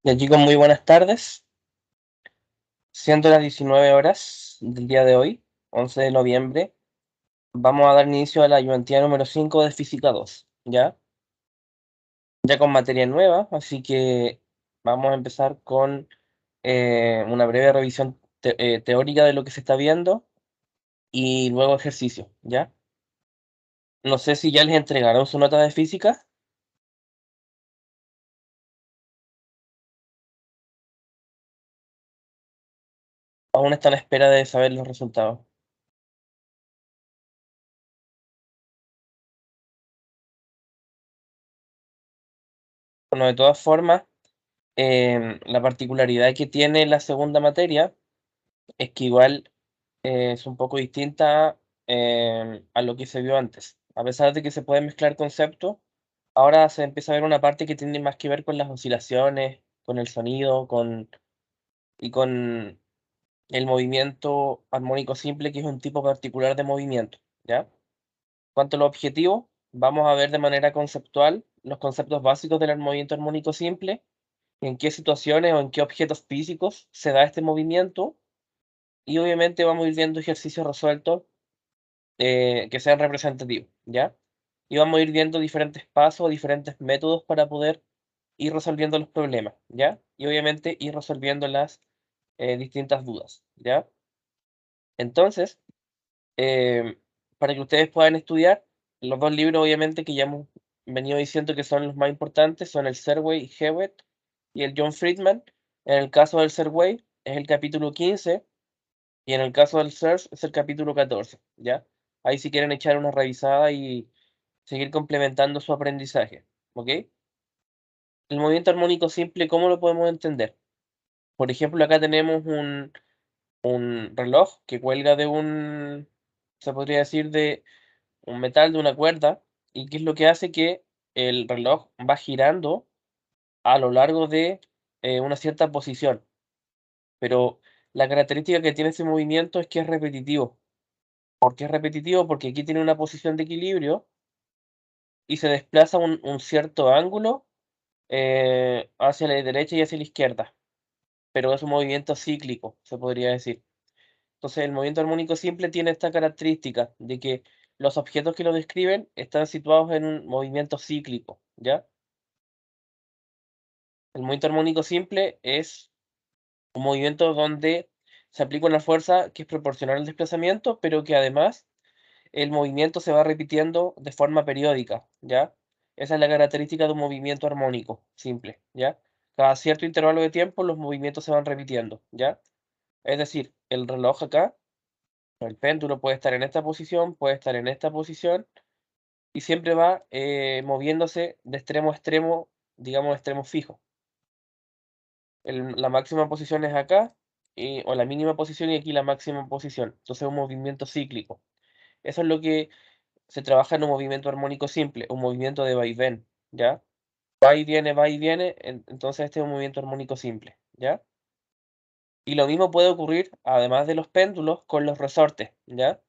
Ya chicos, muy buenas tardes. Siendo las 19 horas del día de hoy, 11 de noviembre, vamos a dar inicio a la ayudantía número 5 de Física 2, ¿ya? Ya con materia nueva, así que vamos a empezar con una breve revisión teórica de lo que se está viendo y luego ejercicio, ¿ya? No sé si ya les entregaron su nota de física, aún están a espera de saber los resultados. Bueno, de todas formas, la particularidad que tiene la segunda materia es que igual es un poco distinta a lo que se vio antes. A pesar de que se pueden mezclar conceptos, ahora se empieza a ver una parte que tiene más que ver con las oscilaciones, con el sonido, y con el movimiento armónico simple, que es un tipo particular de movimiento, ¿ya? Cuanto a los objetivos, vamos a ver de manera conceptual los conceptos básicos del movimiento armónico simple, en qué situaciones o en qué objetos físicos se da este movimiento, y obviamente vamos a ir viendo ejercicios resueltos que sean representativos, ¿ya? Y vamos a ir viendo diferentes pasos, diferentes métodos para poder ir resolviendo los problemas, ¿ya? Y obviamente ir resolviendo las distintas dudas, ¿ya? Entonces, eh, para que ustedes puedan estudiar, los dos libros obviamente que ya hemos venido diciendo que son los más importantes son el Serway y Hewitt y el John Friedman. En el caso del Serway es el capítulo 15 y en el caso del Search es el capítulo 14, ¿ya? Ahí si quieren echar una revisada y seguir complementando su aprendizaje, ¿ok? El movimiento armónico simple, ¿cómo lo podemos entender? Por ejemplo, acá tenemos un reloj que cuelga de se podría decir, de un metal, de una cuerda, y qué es lo que hace que el reloj va girando a lo largo de una cierta posición. Pero la característica que tiene ese movimiento es que es repetitivo. ¿Por qué es repetitivo? Porque aquí tiene una posición de equilibrio y se desplaza un cierto ángulo hacia la derecha y hacia la izquierda, pero es un movimiento cíclico, se podría decir. Entonces, el movimiento armónico simple tiene esta característica de que los objetos que lo describen están situados en un movimiento cíclico, ¿ya? El movimiento armónico simple es un movimiento donde se aplica una fuerza que es proporcional al desplazamiento, pero que además el movimiento se va repitiendo de forma periódica, ¿ya? Esa es la característica de un movimiento armónico simple, ¿ya? Cada cierto intervalo de tiempo los movimientos se van repitiendo, ¿ya? Es decir, el reloj acá, el péndulo puede estar en esta posición, puede estar en esta posición, y siempre va moviéndose de extremo a extremo, digamos, extremo fijo. La máxima posición es acá, o la mínima posición, y aquí la máxima posición. Entonces es un movimiento cíclico. Eso es lo que se trabaja en un movimiento armónico simple, un movimiento de vaivén, ¿ya? Va y viene, entonces este es un movimiento armónico simple, ¿ya? Y lo mismo puede ocurrir, además de los péndulos, con los resortes, ¿ya?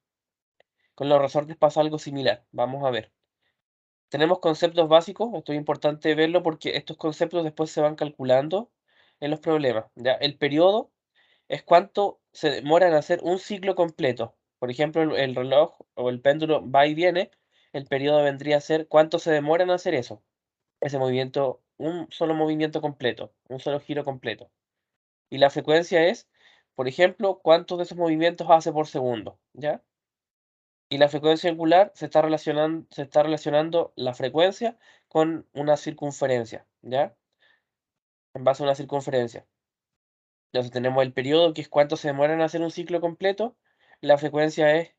Con los resortes pasa algo similar, vamos a ver. Tenemos conceptos básicos, esto es importante verlo porque estos conceptos después se van calculando en los problemas, ¿ya? El periodo es cuánto se demora en hacer un ciclo completo. Por ejemplo, el reloj o el péndulo va y viene, el periodo vendría a ser cuánto se demora en hacer eso, ese movimiento, un solo movimiento completo, un solo giro completo. Y la frecuencia es, por ejemplo, cuántos de esos movimientos hace por segundo, ¿ya? Y la frecuencia angular se está relacionando la frecuencia con una circunferencia, ¿ya? En base a una circunferencia. Entonces tenemos el periodo, que es cuánto se demora en hacer un ciclo completo. La frecuencia es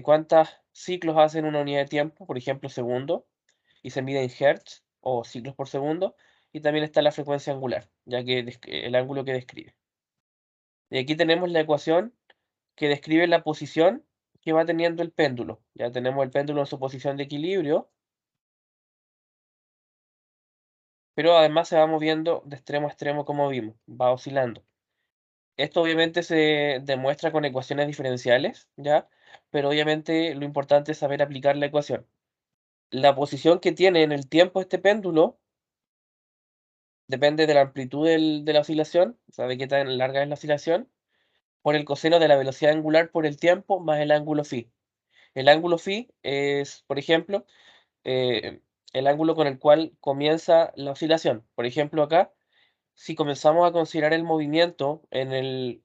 cuántos ciclos hacen una unidad de tiempo, por ejemplo, segundo, y se mide en hertz o ciclos por segundo. Y también está la frecuencia angular, ya que el ángulo que describe. Y aquí tenemos la ecuación que describe la posición que va teniendo el péndulo. Ya tenemos el péndulo en su posición de equilibrio, pero además se va moviendo de extremo a extremo como vimos, va oscilando. Esto obviamente se demuestra con ecuaciones diferenciales, ¿ya? Pero obviamente lo importante es saber aplicar la ecuación. La posición que tiene en el tiempo este péndulo depende de la amplitud de la oscilación, o sea, de qué tan larga es la oscilación, por el coseno de la velocidad angular por el tiempo más el ángulo phi. El ángulo phi es, por ejemplo, eh, el ángulo con el cual comienza la oscilación. Por ejemplo, acá, si comenzamos a considerar el movimiento en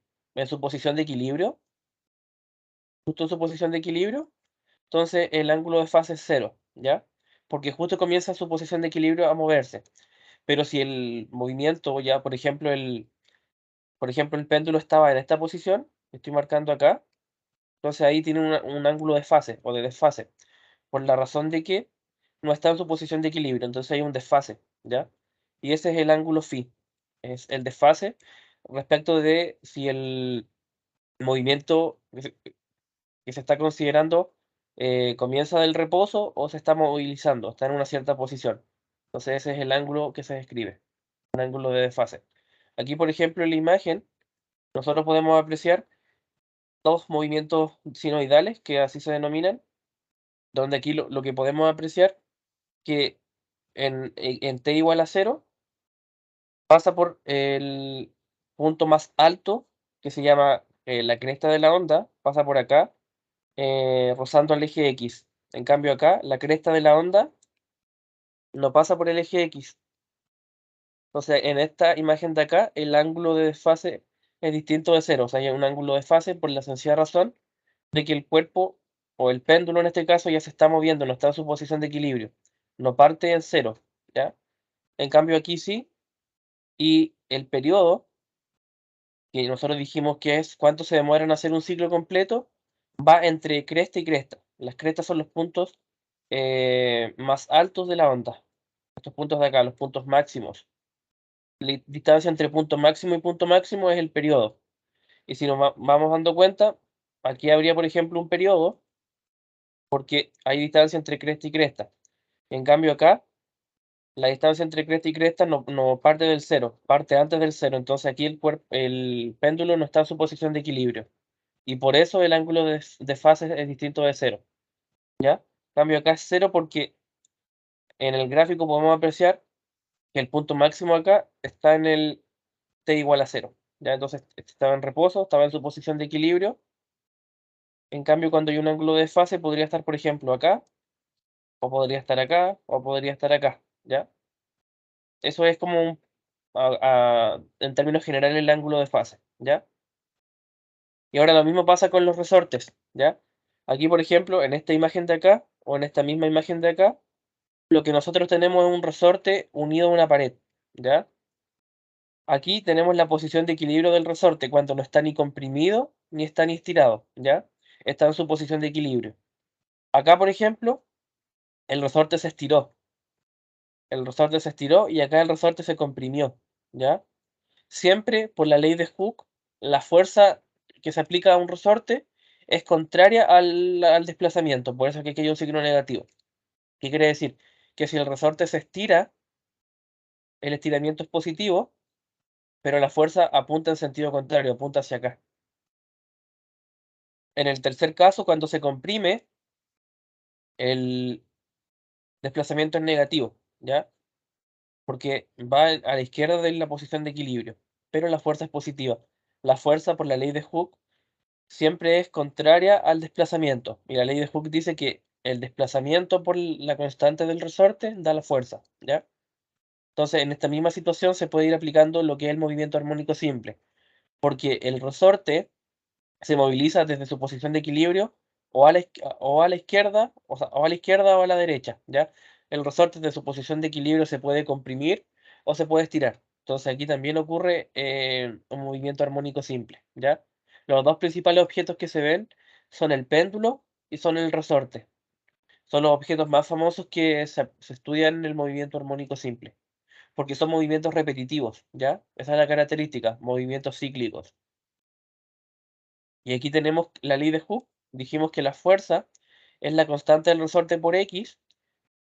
su posición de equilibrio, justo en su posición de equilibrio, entonces el ángulo de fase es cero, ¿ya? Porque justo comienza su posición de equilibrio a moverse. Pero si el movimiento ya, por ejemplo, el péndulo estaba en esta posición, estoy marcando acá, entonces ahí tiene un ángulo de fase o de desfase, por la razón de que no está en su posición de equilibrio, entonces hay un desfase, ¿ya? Y ese es el ángulo phi, es el desfase respecto de si el movimiento que se está considerando comienza del reposo o se está movilizando, está en una cierta posición. Entonces ese es el ángulo que se describe, un ángulo de desfase. Aquí, por ejemplo, en la imagen, nosotros podemos apreciar dos movimientos sinoidales, que así se denominan, donde aquí lo que podemos apreciar que en t igual a cero pasa por el punto más alto, que se llama la cresta de la onda, pasa por acá, rozando el eje X. En cambio acá, la cresta de la onda no pasa por el eje X. Entonces, en esta imagen de acá, el ángulo de desfase es distinto de cero. O sea, hay un ángulo de fase por la sencilla razón de que el cuerpo, o el péndulo en este caso, ya se está moviendo, no está en su posición de equilibrio. No parte en cero, ¿ya? En cambio aquí sí, y el periodo, que nosotros dijimos que es cuánto se demora en hacer un ciclo completo, va entre cresta y cresta. Las crestas son los puntos más altos de la onda. Estos puntos de acá, los puntos máximos. La distancia entre punto máximo y punto máximo es el periodo. Y si nos vamos dando cuenta, aquí habría, por ejemplo, un periodo, porque hay distancia entre cresta y cresta. En cambio acá, la distancia entre cresta y cresta no parte del cero, parte antes del cero. Entonces aquí el péndulo no está en su posición de equilibrio. Y por eso el ángulo de fase es distinto de cero, ¿ya? En cambio acá es cero porque en el gráfico podemos apreciar que el punto máximo acá está en el t igual a cero, ¿ya? Entonces estaba en reposo, estaba en su posición de equilibrio. En cambio, cuando hay un ángulo de fase podría estar, por ejemplo, acá, o podría estar acá, o podría estar acá, ¿ya? Eso es como en términos generales el ángulo de fase, ¿ya? Y ahora lo mismo pasa con los resortes, ¿ya? Aquí, por ejemplo, en esta imagen de acá, o en esta misma imagen de acá, lo que nosotros tenemos es un resorte unido a una pared, ¿ya? Aquí tenemos la posición de equilibrio del resorte cuando no está ni comprimido ni está ni estirado, ¿ya? Está en su posición de equilibrio. Acá, por ejemplo, el resorte se estiró. El resorte se estiró y acá el resorte se comprimió, ¿ya? Siempre por la ley de Hooke, la fuerza que se aplica a un resorte es contraria al desplazamiento, por eso es que aquí hay un signo negativo. ¿Qué quiere decir? Que si el resorte se estira, el estiramiento es positivo, pero la fuerza apunta en sentido contrario, apunta hacia acá. En el tercer caso, cuando se comprime, el desplazamiento es negativo, ¿ya? Porque va a la izquierda de la posición de equilibrio, pero la fuerza es positiva. La fuerza, por la ley de Hooke, siempre es contraria al desplazamiento. Y la ley de Hooke dice que el desplazamiento por la constante del resorte da la fuerza, ¿ya? Entonces, en esta misma situación se puede ir aplicando lo que es el movimiento armónico simple, porque el resorte se moviliza desde su posición de equilibrio o a la izquierda, o sea, o a la izquierda o a la derecha, ¿ya? El resorte de su posición de equilibrio se puede comprimir o se puede estirar. Entonces aquí también ocurre un movimiento armónico simple, ¿ya? Los dos principales objetos que se ven son el péndulo y son el resorte. Son los objetos más famosos que se estudian en el movimiento armónico simple, porque son movimientos repetitivos, ¿ya? Esa es la característica, movimientos cíclicos. Y aquí tenemos la ley de Hooke. Dijimos que la fuerza es la constante del resorte por X,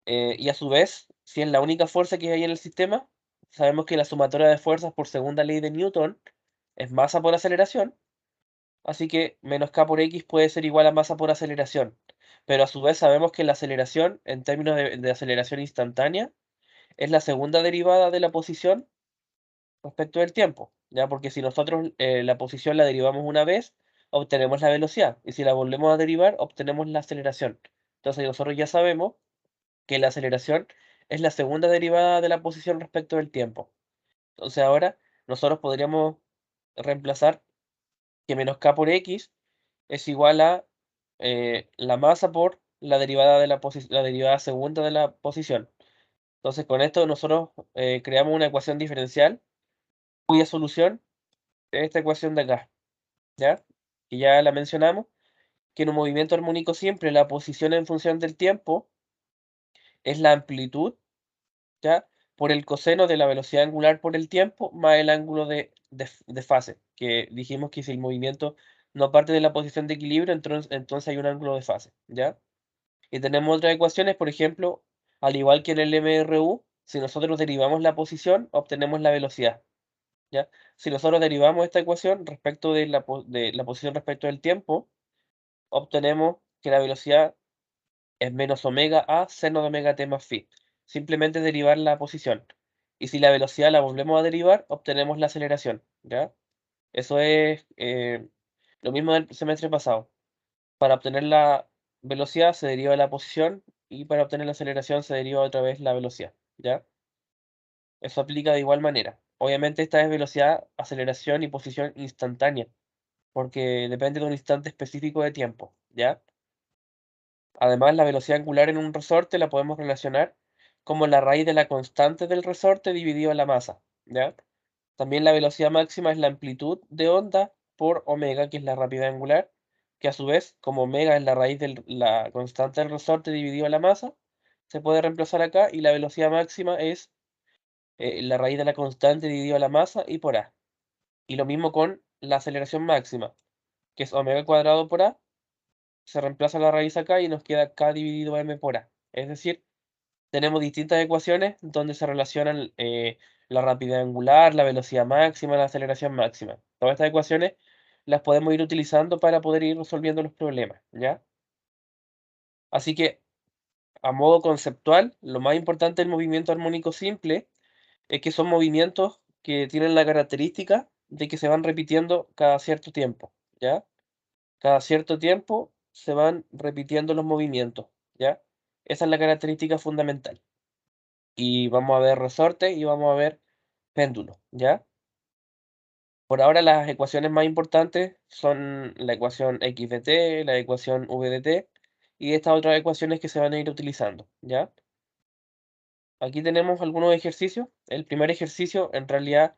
y a su vez, si es la única fuerza que hay en el sistema, sabemos que la sumatoria de fuerzas por segunda ley de Newton es masa por aceleración, así que menos k por x puede ser igual a masa por aceleración. Pero a su vez sabemos que la aceleración, en términos de aceleración instantánea, es la segunda derivada de la posición respecto del tiempo, ¿ya? Porque si nosotros la posición la derivamos una vez, obtenemos la velocidad, y si la volvemos a derivar, obtenemos la aceleración. Entonces nosotros ya sabemos que la aceleración es la segunda derivada de la posición respecto del tiempo. Entonces ahora nosotros podríamos reemplazar que menos k por x es igual a la masa por la derivada de la derivada segunda de la posición. Entonces con esto nosotros creamos una ecuación diferencial cuya solución es esta ecuación de acá, ¿ya? Que ya la mencionamos, que en un movimiento armónico simple la posición en función del tiempo es la amplitud, ¿ya? Por el coseno de la velocidad angular por el tiempo más el ángulo de fase, que dijimos que si el movimiento no parte de la posición de equilibrio, entonces hay un ángulo de fase, ¿ya? Y tenemos otras ecuaciones, por ejemplo, al igual que en el MRU, si nosotros derivamos la posición, obtenemos la velocidad, ¿ya? Si nosotros derivamos esta ecuación respecto de la posición respecto del tiempo, obtenemos que la velocidad es menos omega a seno de omega t más phi. Simplemente derivar la posición. Y si la velocidad la volvemos a derivar, obtenemos la aceleración, ¿ya? Eso es lo mismo del semestre pasado. Para obtener la velocidad se deriva la posición y para obtener la aceleración se deriva otra vez la velocidad, ¿ya? Eso aplica de igual manera. Obviamente esta es velocidad, aceleración y posición instantánea, porque depende de un instante específico de tiempo, ¿ya? Además, la velocidad angular en un resorte la podemos relacionar como la raíz de la constante del resorte dividido en la masa, ¿ya? También la velocidad máxima es la amplitud de onda por omega, que es la rapidez angular, que a su vez, como omega es la raíz de la constante del resorte dividido en la masa, se puede reemplazar acá y la velocidad máxima es la raíz de la constante dividido a la masa y por a. Y lo mismo con la aceleración máxima, que es omega cuadrado por a, se reemplaza la raíz acá y nos queda k dividido m por a. Es decir, tenemos distintas ecuaciones donde se relacionan la rapidez angular, la velocidad máxima, la aceleración máxima. Todas estas ecuaciones las podemos ir utilizando para poder ir resolviendo los problemas, ¿ya? Así que, a modo conceptual, lo más importante del movimiento armónico simple es que son movimientos que tienen la característica de que se van repitiendo cada cierto tiempo, ¿ya? Cada cierto tiempo se van repitiendo los movimientos, ¿ya? Esa es la característica fundamental. Y vamos a ver resorte y vamos a ver péndulo, ¿ya? Por ahora las ecuaciones más importantes son la ecuación x de t, la ecuación v de t y estas otras ecuaciones que se van a ir utilizando, ¿ya? Aquí tenemos algunos ejercicios. El primer ejercicio en realidad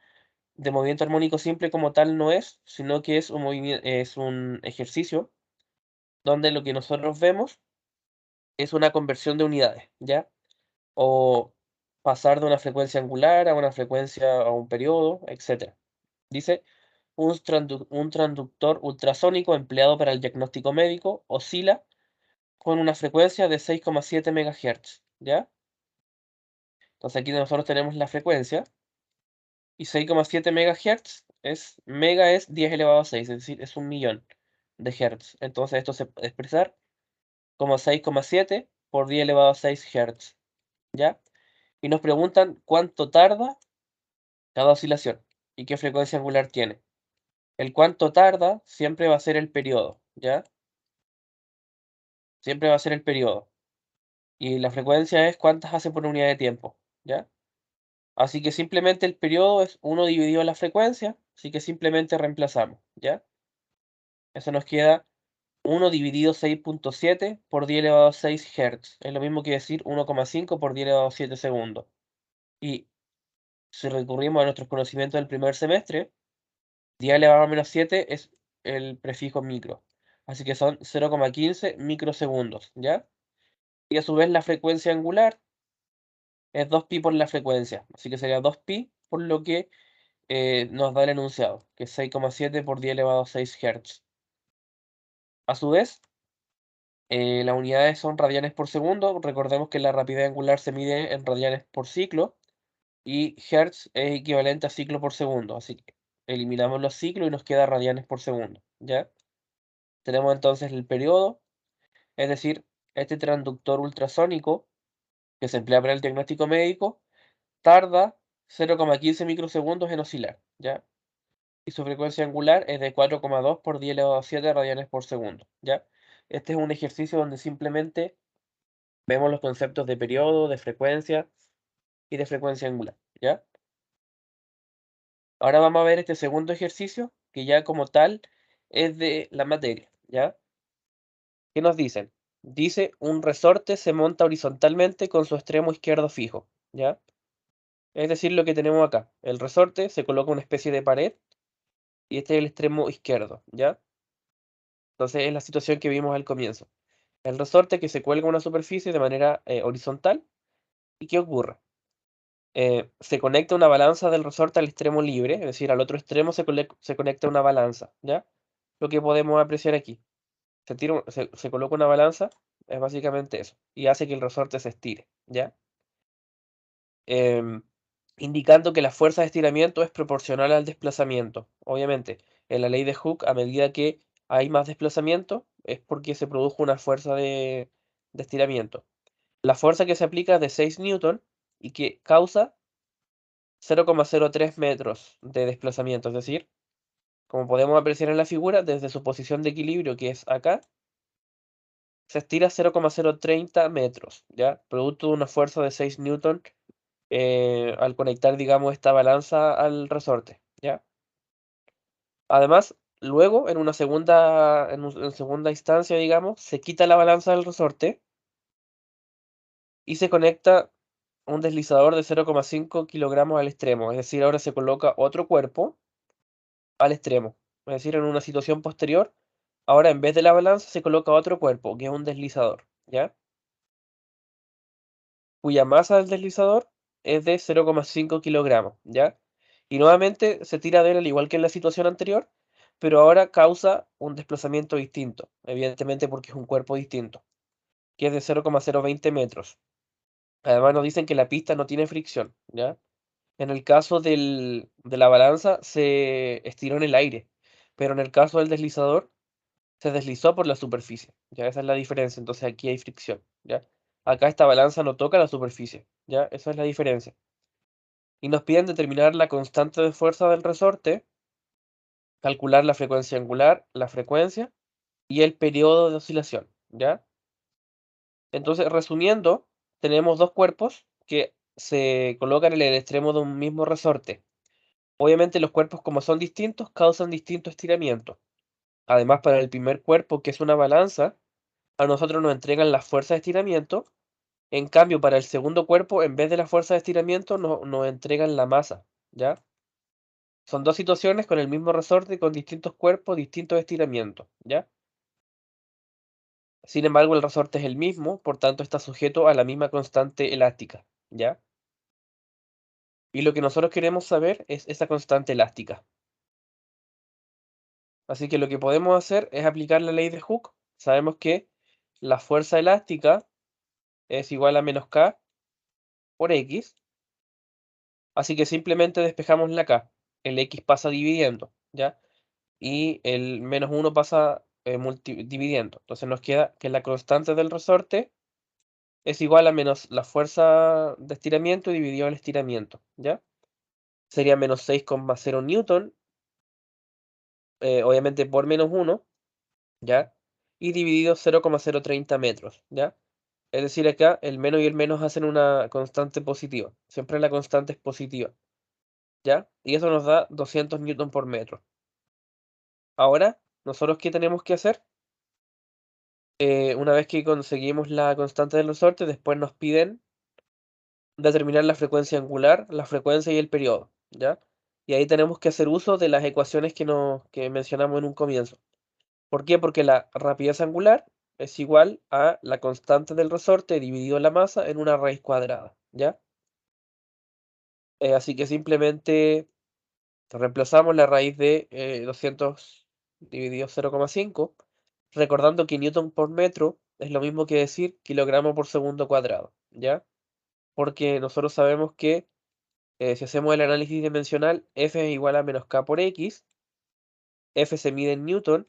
de movimiento armónico simple como tal no es, sino que es es un ejercicio donde lo que nosotros vemos es una conversión de unidades, ¿ya? O pasar de una frecuencia angular a una frecuencia a un periodo, etcétera. Dice, un transductor ultrasónico empleado para el diagnóstico médico oscila con una frecuencia de 6,7 MHz, ¿ya? Entonces aquí nosotros tenemos la frecuencia y 6,7 MHz mega es 10 elevado a 6, es decir, es un millón de hertz. Entonces esto se puede expresar como 6,7 por 10 elevado a 6 hertz, ¿ya? Y nos preguntan cuánto tarda cada oscilación y qué frecuencia angular tiene. El cuánto tarda siempre va a ser el periodo, ¿ya? Siempre va a ser el periodo. Y la frecuencia es cuántas hace por unidad de tiempo, ¿ya? Así que simplemente el periodo es 1 dividido la frecuencia, así que simplemente reemplazamos, ¿ya? Eso nos queda 1 dividido 6,7 por 10 elevado a 6 Hz. Es lo mismo que decir 1,5 por 10 elevado a 7 segundos. Y si recurrimos a nuestros conocimientos del primer semestre, 10 elevado a menos 7 es el prefijo micro. Así que son 0,15 microsegundos, ¿ya? Y a su vez la frecuencia angular es 2pi por la frecuencia. Así que sería 2pi por lo que nos da el enunciado, que es 6,7 por 10 elevado a 6 Hz. A su vez, las unidades son radianes por segundo. Recordemos que la rapidez angular se mide en radianes por ciclo y Hertz es equivalente a ciclo por segundo. Así que eliminamos los ciclos y nos queda radianes por segundo, ¿ya? Tenemos entonces el periodo, es decir, este transductor ultrasónico que se emplea para el diagnóstico médico tarda 0,15 microsegundos en oscilar, ¿ya? Y su frecuencia angular es de 4,2 por 10 elevado a 7 radianes por segundo, ¿ya? Este es un ejercicio donde simplemente vemos los conceptos de periodo, de frecuencia y de frecuencia angular, ¿ya? Ahora vamos a ver este segundo ejercicio, que ya como tal es de la materia, ¿ya? ¿Qué nos dicen? Dice, un resorte se monta horizontalmente con su extremo izquierdo fijo, ¿ya? Es decir, lo que tenemos acá. El resorte se coloca una especie de pared y este es el extremo izquierdo, ¿ya? Entonces es la situación que vimos al comienzo. El resorte que se cuelga a una superficie de manera horizontal. ¿Y qué ocurre? Se conecta una balanza del resorte al extremo libre, es decir, al otro extremo se conecta una balanza, ¿ya? Lo que podemos apreciar aquí. Se coloca una balanza, es básicamente eso, y hace que el resorte se estire, ¿ya? Em, Indicando que la fuerza de estiramiento es proporcional al desplazamiento. Obviamente, en la ley de Hooke, a medida que hay más desplazamiento, es porque se produjo una fuerza de estiramiento. La fuerza que se aplica es de 6 newton y que causa 0,03 metros de desplazamiento, es decir, como podemos apreciar en la figura, desde su posición de equilibrio, que es acá, se estira 0,030 metros, ¿ya? Producto de una fuerza de 6 newton al conectar, digamos, esta balanza al resorte, ¿ya? Además, luego, en segunda instancia, digamos, se quita la balanza del resorte y se conecta un deslizador de 0,5 kilogramos al extremo, es decir, ahora se coloca otro cuerpo al extremo, es decir, en una situación posterior, ahora en vez de la balanza se coloca otro cuerpo, que es un deslizador, ¿ya? Cuya masa del deslizador es de 0,5 kilogramos, ¿ya? Y nuevamente se tira de él al igual que en la situación anterior, pero ahora causa un desplazamiento distinto, evidentemente porque es un cuerpo distinto, que es de 0,020 metros. Además nos dicen que la pista no tiene fricción, ¿ya? En el caso de la balanza se estiró en el aire, pero en el caso del deslizador se deslizó por la superficie, ¿ya? Esa es la diferencia, entonces aquí hay fricción, ¿ya? Acá esta balanza no toca la superficie, ¿ya? Esa es la diferencia. Y nos piden determinar la constante de fuerza del resorte, calcular la frecuencia angular, la frecuencia y el periodo de oscilación, ¿ya? Entonces, resumiendo, tenemos dos cuerpos que se colocan en el extremo de un mismo resorte. Obviamente los cuerpos, como son distintos, causan distinto estiramiento. Además, para el primer cuerpo, que es una balanza, a nosotros nos entregan la fuerza de estiramiento. En cambio, para el segundo cuerpo, en vez de la fuerza de estiramiento, nos entregan la masa, ¿ya? Son dos situaciones con el mismo resorte, con distintos cuerpos, distintos estiramientos, ¿ya? Sin embargo, el resorte es el mismo, por tanto está sujeto a la misma constante elástica, ¿ya? Y lo que nosotros queremos saber es esa constante elástica. Así que lo que podemos hacer es aplicar la ley de Hooke. Sabemos que la fuerza elástica es igual a menos K por X, así que simplemente despejamos la K. El X pasa dividiendo, ¿ya? Y el menos 1 pasa dividiendo. Entonces nos queda que la constante del resorte es igual a menos la fuerza de estiramiento dividido el estiramiento, ¿ya? Sería menos 6,0 newton, obviamente por menos 1, ¿ya? Y dividido 0,030 metros, ¿ya? Es decir, acá el menos y el menos hacen una constante positiva. Siempre la constante es positiva, ¿ya? Y eso nos da 200 newton por metro. Ahora, ¿nosotros qué tenemos que hacer? Una vez que conseguimos la constante del resorte, después nos piden determinar la frecuencia angular, la frecuencia y el periodo, ¿ya? Y ahí tenemos que hacer uso de las ecuaciones que mencionamos en un comienzo. ¿Por qué? Porque la rapidez angular es igual a la constante del resorte dividido la masa en una raíz cuadrada, ¿ya? Así que simplemente reemplazamos la raíz de 200 dividido 0,5, recordando que newton por metro es lo mismo que decir kilogramo por segundo cuadrado, ¿ya? Porque nosotros sabemos que si hacemos el análisis dimensional, F es igual a menos K por X, F se mide en newton,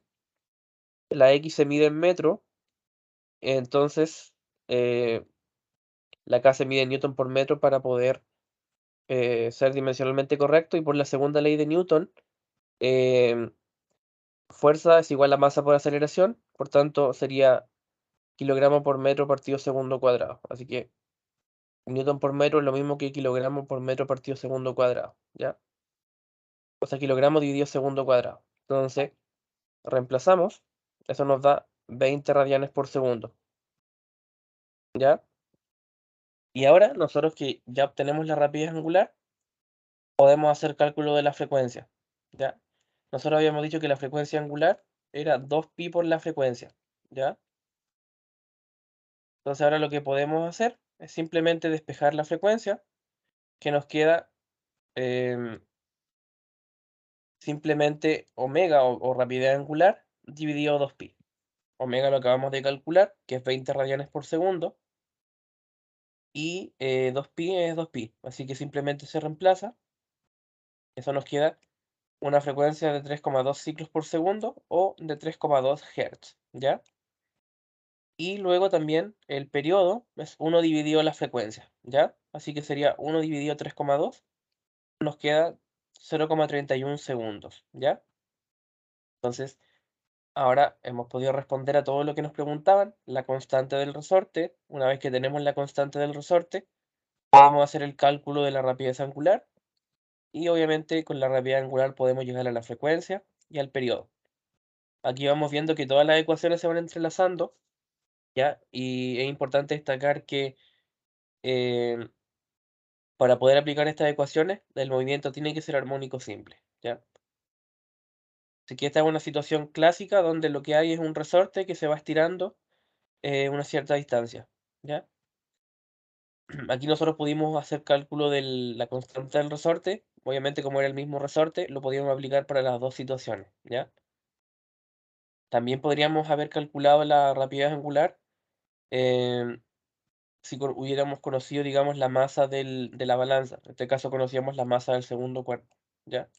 la X se mide en metro, entonces eh, la K se mide en newton por metro para poder ser dimensionalmente correcto, y por la segunda ley de Newton, em, fuerza es igual a masa por aceleración, por tanto sería kilogramo por metro partido segundo cuadrado. Así que Newton por metro es lo mismo que kilogramo por metro partido segundo cuadrado, ¿ya? O sea, kilogramo dividido segundo cuadrado. Entonces, reemplazamos, eso nos da 20 radianes por segundo, ¿ya? Y ahora, nosotros que ya obtenemos la rapidez angular, podemos hacer cálculo de la frecuencia, ¿ya? Nosotros habíamos dicho que la frecuencia angular era 2pi por la frecuencia, ¿ya? Entonces ahora lo que podemos hacer es simplemente despejar la frecuencia, que nos queda em, simplemente omega o rapidez angular dividido 2pi. Omega lo acabamos de calcular, que es 20 radianes por segundo, y 2pi es 2pi, así que simplemente se reemplaza. Eso nos queda una frecuencia de 3,2 ciclos por segundo o de 3,2 Hz, ¿ya? Y luego también el periodo es 1 dividido la frecuencia, ¿ya? Así que sería 1 dividido 3,2, nos queda 0,31 segundos, ¿ya? Entonces, ahora hemos podido responder a todo lo que nos preguntaban. La constante del resorte, una vez que tenemos la constante del resorte, podemos hacer el cálculo de la rapidez angular, y obviamente con la rapidez angular podemos llegar a la frecuencia y al periodo. Aquí vamos viendo que todas las ecuaciones se van entrelazando, ¿ya? Y es importante destacar que eh, para poder aplicar estas ecuaciones, el movimiento tiene que ser armónico simple, ¿ya? Así que esta es una situación clásica donde lo que hay es un resorte que se va estirando una cierta distancia, ¿ya? Aquí nosotros pudimos hacer cálculo de la constante del resorte. Obviamente, como era el mismo resorte, lo podíamos aplicar para las dos situaciones, ¿ya? También podríamos haber calculado la rapidez angular em, si hubiéramos conocido, digamos, la masa de la balanza. En este caso conocíamos la masa del segundo cuerpo, ¿ya?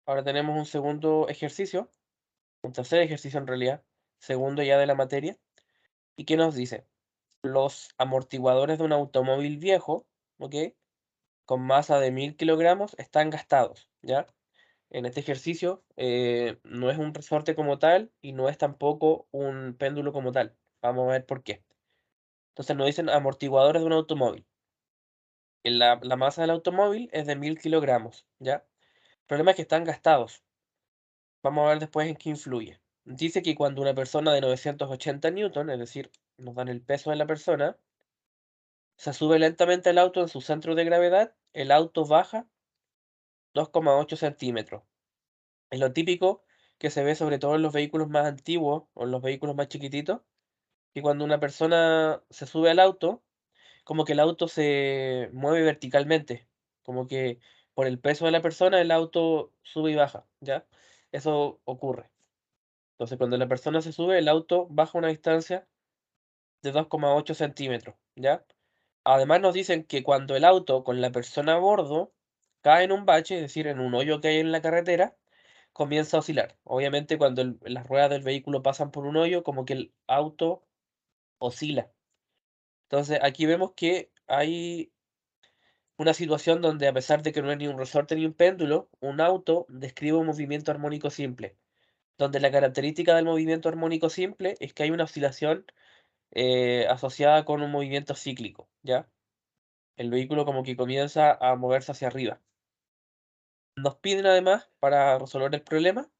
Ahora tenemos un segundo ejercicio, un tercer ejercicio en realidad, segundo ya de la materia, y que nos dice, los amortiguadores de un automóvil viejo, ¿ok? Con masa de 1000 kilogramos están gastados, ¿ya? En este ejercicio no es un resorte como tal y no es tampoco un péndulo como tal. Vamos a ver por qué. Entonces nos dicen amortiguadores de un automóvil. La masa del automóvil es de 1000 kilogramos, ¿ya? El problema es que están gastados. Vamos a ver después en qué influye. Dice que cuando una persona de 980 newton, es decir, nos dan el peso de la persona, se sube lentamente al auto en su centro de gravedad, el auto baja 2,8 centímetros. Es lo típico que se ve sobre todo en los vehículos más antiguos o en los vehículos más chiquititos, que cuando una persona se sube al auto, como que el auto se mueve verticalmente, como que por el peso de la persona el auto sube y baja, ¿ya? Eso ocurre. Entonces, cuando la persona se sube, el auto baja una distancia de 2,8 centímetros, ¿ya? Además nos dicen que cuando el auto con la persona a bordo cae en un bache, es decir, en un hoyo que hay en la carretera, comienza a oscilar. Obviamente, cuando las ruedas del vehículo pasan por un hoyo, como que el auto oscila. Entonces, aquí vemos que hay una situación donde, a pesar de que no es ni un resorte ni un péndulo, un auto describe un movimiento armónico simple, donde la característica del movimiento armónico simple es que hay una oscilación asociada con un movimiento cíclico, ¿ya? El vehículo como que comienza a moverse hacia arriba. Nos piden además, para resolver el problema,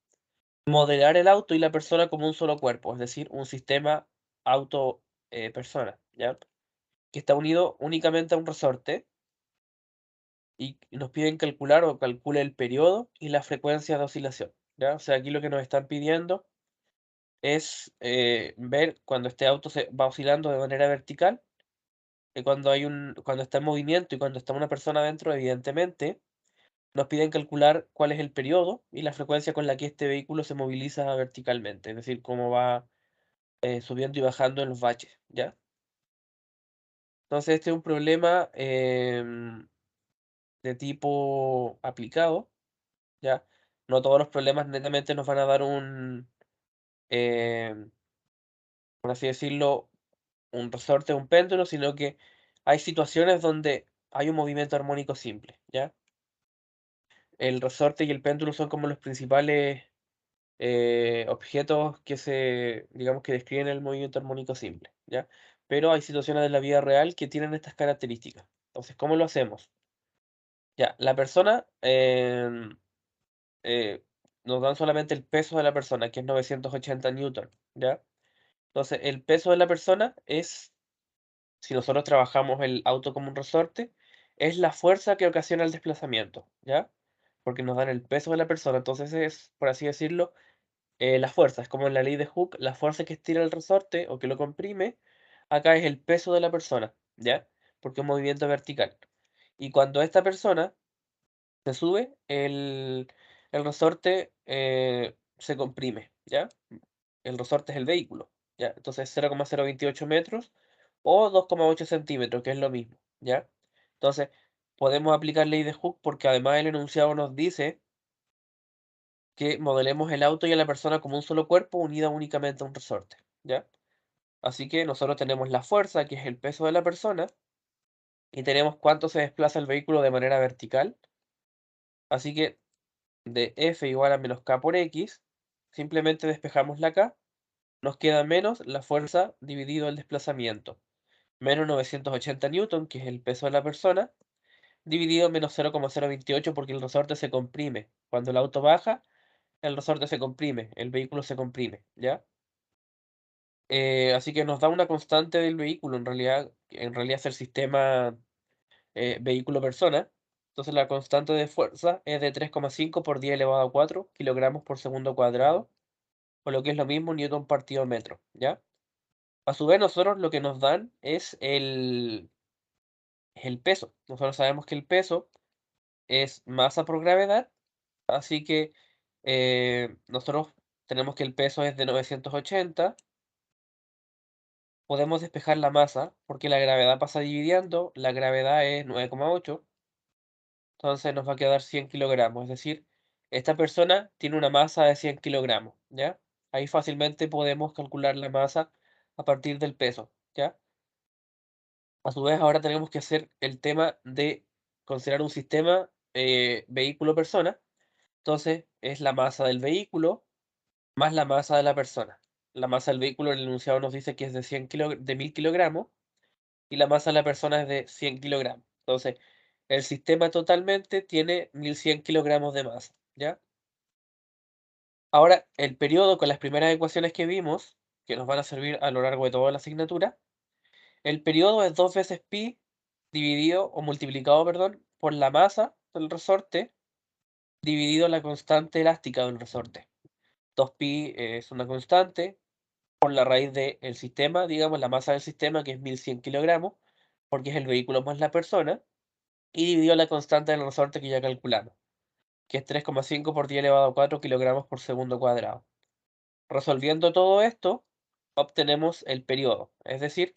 modelar el auto y la persona como un solo cuerpo, es decir, un sistema auto-persona, ¿ya? Que está unido únicamente a un resorte, y nos piden calcular o calcule el periodo y la frecuencia de oscilación, ¿ya? O sea, aquí lo que nos están pidiendo es ver cuando este auto se va oscilando de manera vertical, cuando está en movimiento y cuando está una persona dentro, evidentemente, nos piden calcular cuál es el periodo y la frecuencia con la que este vehículo se moviliza verticalmente, es decir, cómo va subiendo y bajando en los baches, ¿ya? Entonces, este es un problema de tipo aplicado, ¿ya? No todos los problemas netamente nos van a dar un, em, por así decirlo, un resorte o un péndulo, sino que hay situaciones donde hay un movimiento armónico simple, ¿ya? El resorte y el péndulo son como los principales objetos que digamos, que describen el movimiento armónico simple, ¿ya? Pero hay situaciones de la vida real que tienen estas características. Entonces, ¿cómo lo hacemos? Ya, la persona, eh, nos dan solamente el peso de la persona, que es 980 newton, ¿ya? Entonces, el peso de la persona es, si nosotros trabajamos el auto como un resorte, es la fuerza que ocasiona el desplazamiento, ¿ya? Porque nos dan el peso de la persona, entonces es, por así decirlo, la fuerza, es como en la ley de Hooke, la fuerza que estira el resorte o que lo comprime, acá es el peso de la persona, ¿ya? Porque es un movimiento vertical. Y cuando esta persona se sube, el resorte se comprime, ¿ya? El resorte es el vehículo, ¿ya? Entonces 0,028 metros o 2,8 centímetros, que es lo mismo, ¿ya? Entonces, podemos aplicar ley de Hooke porque además el enunciado nos dice que modelemos el auto y a la persona como un solo cuerpo unida únicamente a un resorte, ¿ya? Así que nosotros tenemos la fuerza, que es el peso de la persona, y tenemos cuánto se desplaza el vehículo de manera vertical. Así que de F igual a menos K por X, simplemente despejamos la K, nos queda menos la fuerza dividido el desplazamiento, menos 980 newton, que es el peso de la persona, dividido menos 0,028 porque el resorte se comprime. Cuando el auto baja, el resorte se comprime, el vehículo se comprime, ¿ya? Así que nos da una constante del vehículo, en realidad es el sistema vehículo-persona. Entonces la constante de fuerza es de 3,5 por 10 elevado a 4 kilogramos por segundo cuadrado, o lo que es lo mismo, newton partido metro, ¿ya? A su vez, nosotros lo que nos dan es el peso. Nosotros sabemos que el peso es masa por gravedad, así que nosotros tenemos que el peso es de 980. Podemos despejar la masa porque la gravedad pasa dividiendo, la gravedad es 9,8, entonces nos va a quedar 100 kilogramos, es decir, esta persona tiene una masa de 100 kilogramos, ¿ya? Ahí fácilmente podemos calcular la masa a partir del peso, ¿ya? A su vez, ahora tenemos que hacer el tema de considerar un sistema vehículo-persona, entonces es la masa del vehículo más la masa de la persona. La masa del vehículo, el enunciado nos dice que es de 1000 kilogramos, y la masa de la persona es de 100 kilogramos. Entonces, el sistema totalmente tiene 1100 kilogramos de masa, ¿ya? Ahora, el periodo con las primeras ecuaciones que vimos, que nos van a servir a lo largo de toda la asignatura, el periodo es 2 veces pi dividido o multiplicado, perdón, por la masa del resorte dividido la constante elástica del resorte. 2pi es una constante por la raíz del sistema, digamos, la masa del sistema, que es 1100 kilogramos, porque es el vehículo más la persona, y dividió la constante del resorte que ya calculamos, que es 3,5 por 10 elevado a 4 kilogramos por segundo cuadrado. Resolviendo todo esto, obtenemos el periodo, es decir,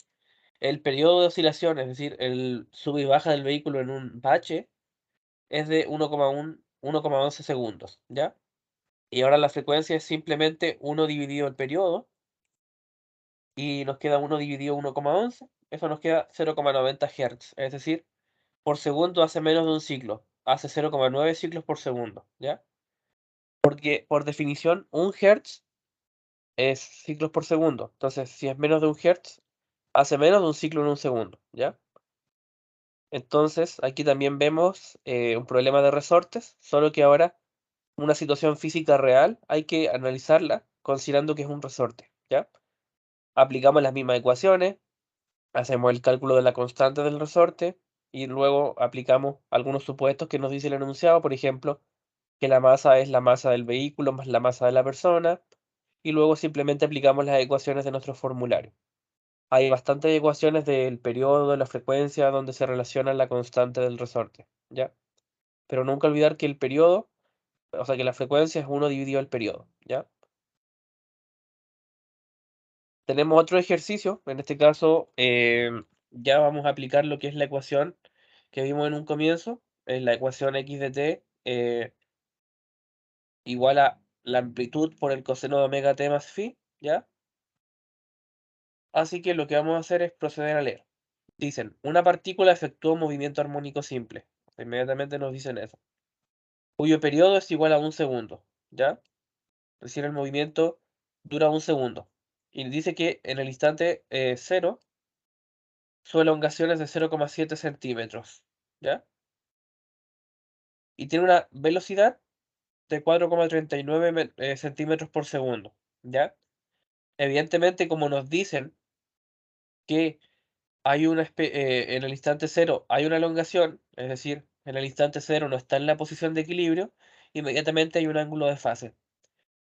el periodo de oscilación, es decir, el sub y baja del vehículo en un bache, es de 1,11 segundos, ¿ya? Y ahora la frecuencia es simplemente 1 dividido el periodo, y nos queda 1 dividido 1,11, eso nos queda 0,90 Hz, es decir, por segundo hace menos de un ciclo, hace 0,9 ciclos por segundo, ¿ya? Porque por definición un Hertz es ciclos por segundo, entonces si es menos de un Hertz, hace menos de un ciclo en un segundo, ¿ya? Entonces aquí también vemos un problema de resortes, solo que ahora una situación física real hay que analizarla considerando que es un resorte, ¿ya? Aplicamos las mismas ecuaciones, hacemos el cálculo de la constante del resorte y luego aplicamos algunos supuestos que nos dice el enunciado, por ejemplo, que la masa es la masa del vehículo más la masa de la persona, y luego simplemente aplicamos las ecuaciones de nuestro formulario. Hay bastantes ecuaciones del periodo, de la frecuencia, donde se relaciona la constante del resorte, ¿ya? Pero nunca olvidar que el periodo, o sea, que la frecuencia es 1 dividido el periodo, ¿ya? Tenemos otro ejercicio, en este caso ya vamos a aplicar lo que es la ecuación que vimos en un comienzo, es la ecuación x de t igual a la amplitud por el coseno de omega t más phi, ¿ya? Así que lo que vamos a hacer es proceder a leer. Dicen, una partícula efectúa un movimiento armónico simple. Inmediatamente nos dicen eso. Cuyo periodo es igual a un segundo. ¿Ya? Es decir, el movimiento dura un segundo. Y dice que en el instante 0 su elongación es de 0,7 centímetros. ¿Ya? Y tiene una velocidad de 4,39 centímetros por segundo. ¿Ya? Evidentemente, como nos dicen que hay en el instante cero hay una elongación, es decir, en el instante cero no está en la posición de equilibrio, inmediatamente hay un ángulo de fase.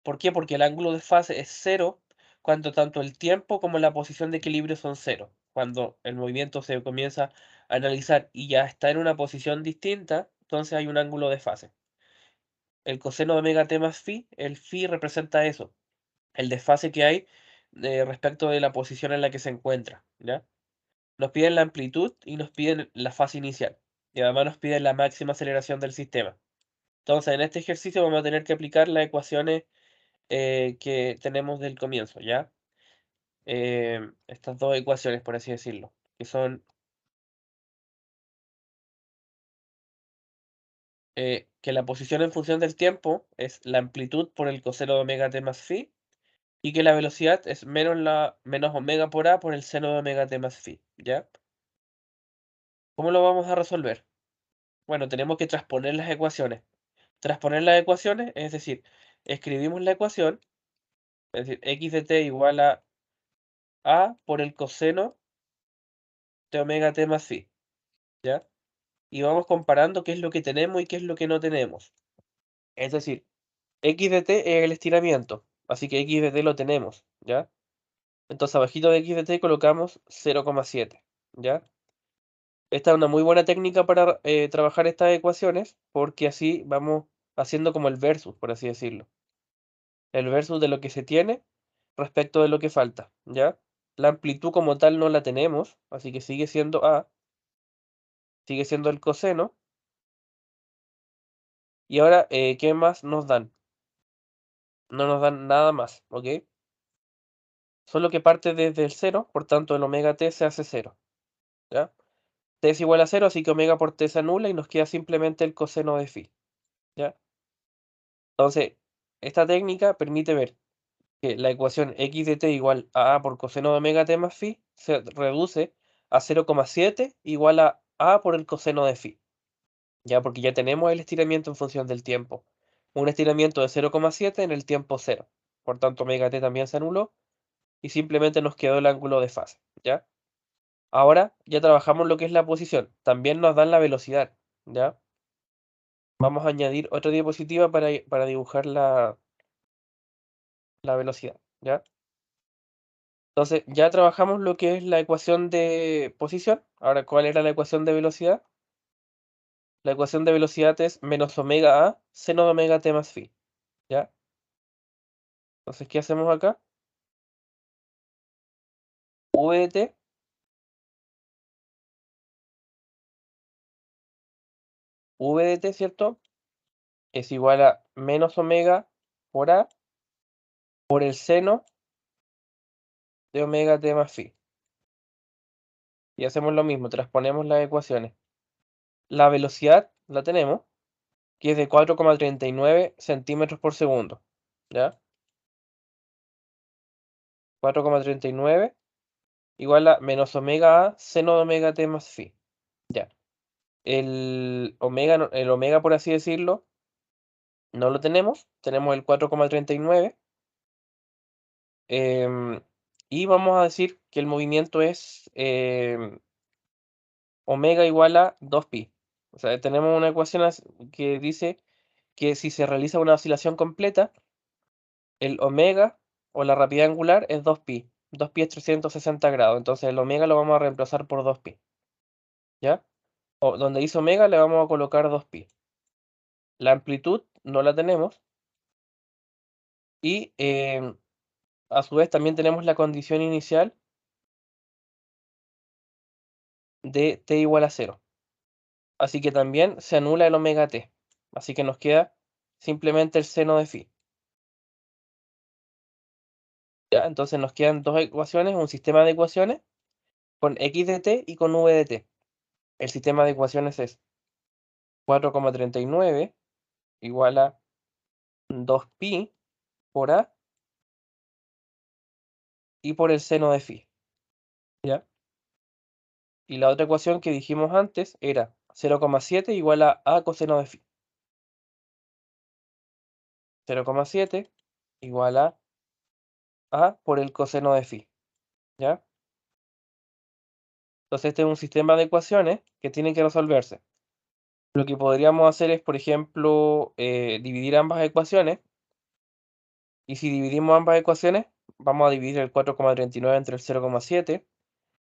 ¿Por qué? Porque el ángulo de fase es cero cuando tanto el tiempo como la posición de equilibrio son cero. Cuando el movimiento se comienza a analizar y ya está en una posición distinta, entonces hay un ángulo de fase. El coseno de omega t más phi, el phi representa eso, el desfase que hay respecto de la posición en la que se encuentra, ¿ya? Nos piden la amplitud y nos piden la fase inicial. Y además nos piden la máxima aceleración del sistema. Entonces, en este ejercicio vamos a tener que aplicar las ecuaciones que tenemos del comienzo, ¿ya? Estas dos ecuaciones, por así decirlo, que son que la posición en función del tiempo es la amplitud por el coseno de omega t más phi, y que la velocidad es menos omega por a por el seno de omega t más phi, ¿ya? ¿Cómo lo vamos a resolver? Bueno, tenemos que transponer las ecuaciones. Transponer las ecuaciones, es decir, escribimos la ecuación, es decir, x de t igual a por el coseno de omega t más phi, ¿ya? Y vamos comparando qué es lo que tenemos y qué es lo que no tenemos. Es decir, x de t es el estiramiento, así que x de t lo tenemos, ¿ya? Entonces abajito de x de t colocamos 0,7, ¿ya? Esta es una muy buena técnica para trabajar estas ecuaciones, porque así vamos haciendo como el versus, por así decirlo. El versus de lo que se tiene respecto de lo que falta, ¿ya? La amplitud como tal no la tenemos, así que sigue siendo A, sigue siendo el coseno. Y ahora, ¿qué más nos dan? No nos dan nada más, ¿ok? Solo que parte desde el cero, por tanto el omega t se hace cero, ¿ya? T es igual a cero, así que omega por t se anula y nos queda simplemente el coseno de phi, ¿ya? Entonces, esta técnica permite ver que la ecuación x de t igual a por coseno de omega t más phi se reduce a 0,7 igual a por el coseno de phi. Ya, porque ya tenemos el estiramiento en función del tiempo. Un estiramiento de 0,7 en el tiempo 0. Por tanto, omega t también se anuló y simplemente nos quedó el ángulo de fase, ¿ya? Ahora ya trabajamos lo que es la posición. También nos dan la velocidad, ¿ya? Vamos a añadir otra diapositiva para dibujar la velocidad, ¿ya? Entonces, ya trabajamos lo que es la ecuación de posición. Ahora, ¿cuál era la ecuación de velocidad? La ecuación de velocidad es menos omega a seno de omega t más phi, ¿ya? Entonces, ¿qué hacemos acá? V de t, V de t, ¿cierto? Es igual a menos omega por a por el seno de omega t más phi. Y hacemos lo mismo, transponemos las ecuaciones. La velocidad la tenemos, que es de 4,39 centímetros por segundo, ¿ya? 4,39 igual a menos omega a seno de omega t más phi, ¿ya? El omega, el omega, por así decirlo, no lo tenemos el 4,39. Y vamos a decir que el movimiento es omega igual a 2pi. O sea, tenemos una ecuación que dice que si se realiza una oscilación completa, el omega o la rapidez angular es 2pi. 2pi es 360 grados. Entonces el omega lo vamos a reemplazar por 2pi. ¿Ya? O donde dice omega le vamos a colocar 2pi. La amplitud no la tenemos. Y a su vez también tenemos la condición inicial de t igual a 0. Así que también se anula el omega t. Así que nos queda simplemente el seno de phi. ¿Ya? Entonces nos quedan dos ecuaciones, un sistema de ecuaciones con x de t y con v de t. El sistema de ecuaciones es 4,39 igual a 2pi por a y por el seno de phi. ¿Ya? Y la otra ecuación que dijimos antes era 0,7 igual a coseno de phi. 0,7 igual a por el coseno de phi. ¿Ya? Entonces este es un sistema de ecuaciones que tienen que resolverse. Lo que podríamos hacer es, por ejemplo, dividir ambas ecuaciones. Y si dividimos ambas ecuaciones, vamos a dividir el 4,39 entre el 0,7.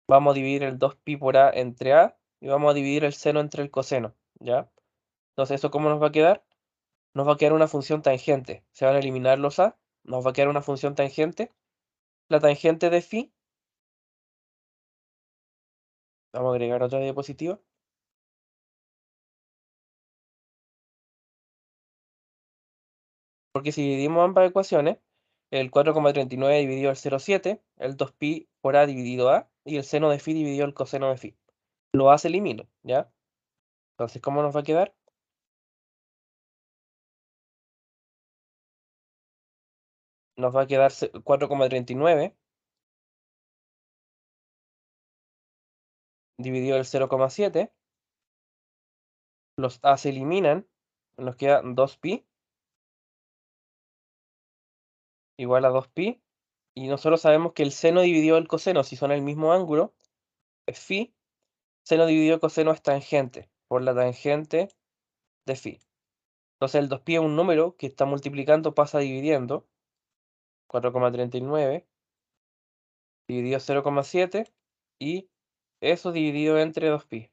Vamos a dividir el 2pi por a entre a. Y vamos a dividir el seno entre el coseno. ¿Ya? Entonces, ¿eso cómo nos va a quedar? Nos va a quedar una función tangente. Se van a eliminar los a. Nos va a quedar una función tangente. La tangente de phi. Vamos a agregar otra diapositiva. Porque si dividimos ambas ecuaciones, el 4,39 dividido el 0,7, el 2pi por a dividido a, y el seno de phi dividido el coseno de phi. Lo a se elimina, ¿ya? Entonces, ¿cómo nos va a quedar? Nos va a quedar 4,39 dividido el 0,7. Los a se eliminan. Nos queda 2pi igual a 2pi. Y nosotros sabemos que el seno dividido el coseno, si son el mismo ángulo, es phi. Seno dividido coseno es tangente, por la tangente de phi. Entonces el 2pi es un número que está multiplicando, pasa dividiendo. 4,39 dividido 0,7 y eso dividido entre 2pi.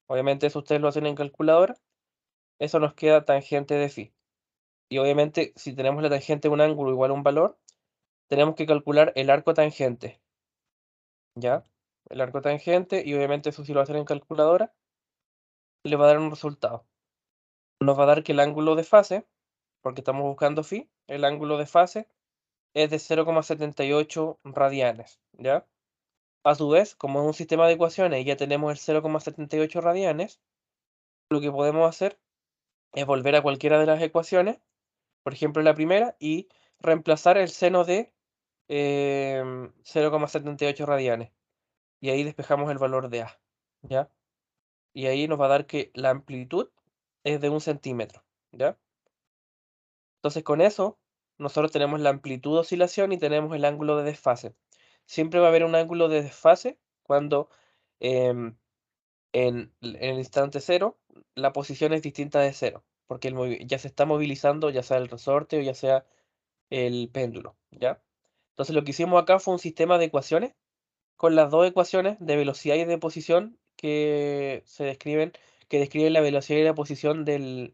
Obviamente eso ustedes lo hacen en calculadora. Eso nos queda tangente de phi. Y obviamente si tenemos la tangente de un ángulo igual a un valor, tenemos que calcular el arco tangente. ¿Ya? El arco tangente, y obviamente eso si lo hacen en calculadora, le va a dar un resultado. Nos va a dar que el ángulo de fase, porque estamos buscando phi, el ángulo de fase es de 0,78 radianes. ¿Ya? A su vez, como es un sistema de ecuaciones y ya tenemos el 0,78 radianes, lo que podemos hacer es volver a cualquiera de las ecuaciones, por ejemplo la primera, y reemplazar el seno de 0,78 radianes. Y ahí despejamos el valor de A. ¿Ya? Y ahí nos va a dar que la amplitud es de 1 centímetro. ¿Ya? Entonces con eso, nosotros tenemos la amplitud de oscilación y tenemos el ángulo de desfase. Siempre va a haber un ángulo de desfase cuando em, en el instante cero, la posición es distinta de cero, porque ya se está movilizando, ya sea el resorte o ya sea el péndulo, ¿ya? Entonces lo que hicimos acá fue un sistema de ecuaciones con las dos ecuaciones de velocidad y de posición que describen la velocidad y la posición del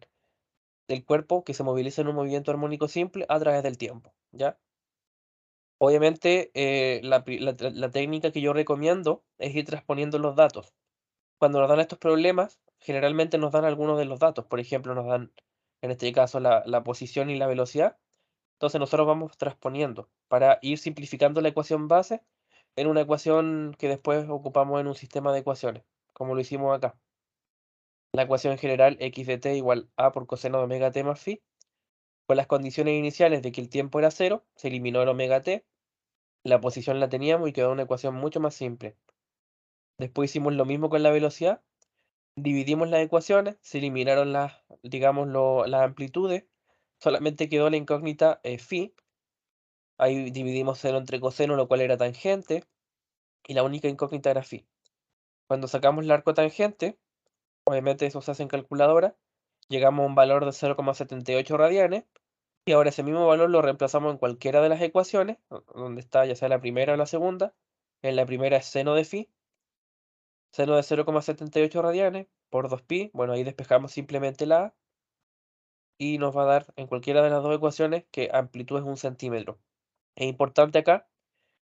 cuerpo que se moviliza en un movimiento armónico simple a través del tiempo, ¿ya? Obviamente, la técnica que yo recomiendo es ir transponiendo los datos. Cuando nos dan estos problemas, generalmente nos dan algunos de los datos. Por ejemplo, nos dan, en este caso, la posición y la velocidad. Entonces nosotros vamos transponiendo para ir simplificando la ecuación base en una ecuación que después ocupamos en un sistema de ecuaciones, como lo hicimos acá. La ecuación general x de t igual a por coseno de omega t más phi. Con las condiciones iniciales de que el tiempo era cero, se eliminó el omega t, la posición la teníamos y quedó una ecuación mucho más simple. Después hicimos lo mismo con la velocidad. Dividimos las ecuaciones, se eliminaron digamos, las amplitudes, solamente quedó la incógnita phi. Ahí dividimos seno entre coseno, lo cual era tangente, y la única incógnita era phi. Cuando sacamos el arco tangente, obviamente eso se hace en calculadora, llegamos a un valor de 0,78 radianes, y ahora ese mismo valor lo reemplazamos en cualquiera de las ecuaciones, donde está ya sea la primera o la segunda. En la primera es seno de phi, seno de 0,78 radianes por 2pi, bueno, ahí despejamos simplemente la a, y nos va a dar en cualquiera de las dos ecuaciones que amplitud es 1 centímetro. Es importante acá,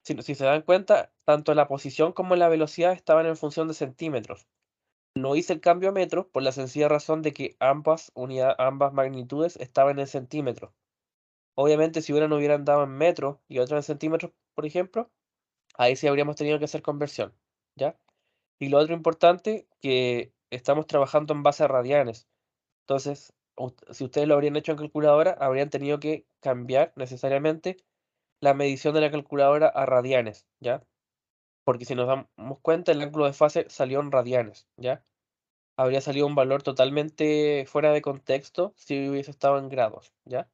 si se dan cuenta, tanto la posición como la velocidad estaban en función de centímetros. No hice el cambio a metros por la sencilla razón de que ambas magnitudes estaban en centímetros. Obviamente, si no hubieran dado en metros y otro en centímetros, por ejemplo, ahí sí habríamos tenido que hacer conversión, ¿ya? Y lo otro importante, que estamos trabajando en base a radianes. Entonces, si ustedes lo habrían hecho en calculadora, habrían tenido que cambiar necesariamente la medición de la calculadora a radianes, ¿ya? Porque si nos damos cuenta, el ángulo de fase salió en radianes, ¿ya? Habría salido un valor totalmente fuera de contexto si hubiese estado en grados, ¿ya?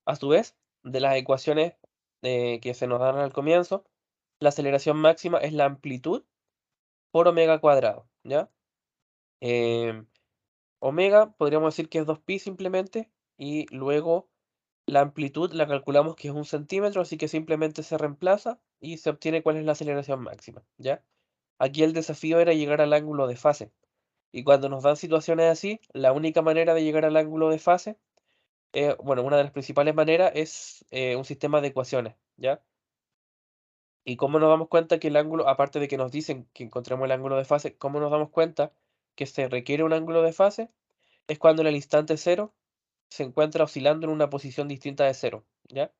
A su vez, de las ecuaciones que se nos dan al comienzo, la aceleración máxima es la amplitud por omega cuadrado, ¿ya? Em, Omega podríamos decir que es 2pi simplemente, y luego la amplitud la calculamos que es 1 centímetro, así que simplemente se reemplaza y se obtiene cuál es la aceleración máxima, ¿ya? Aquí el desafío era llegar al ángulo de fase, y cuando nos dan situaciones así, la única manera de llegar al ángulo de fase, bueno, una de las principales maneras es un sistema de ecuaciones, ¿ya? ¿Y cómo nos damos cuenta que el ángulo, aparte de que nos dicen que encontremos el ángulo de fase, cómo nos damos cuenta que se requiere un ángulo de fase? Es cuando en el instante cero se encuentra oscilando en una posición distinta de cero, ¿ya?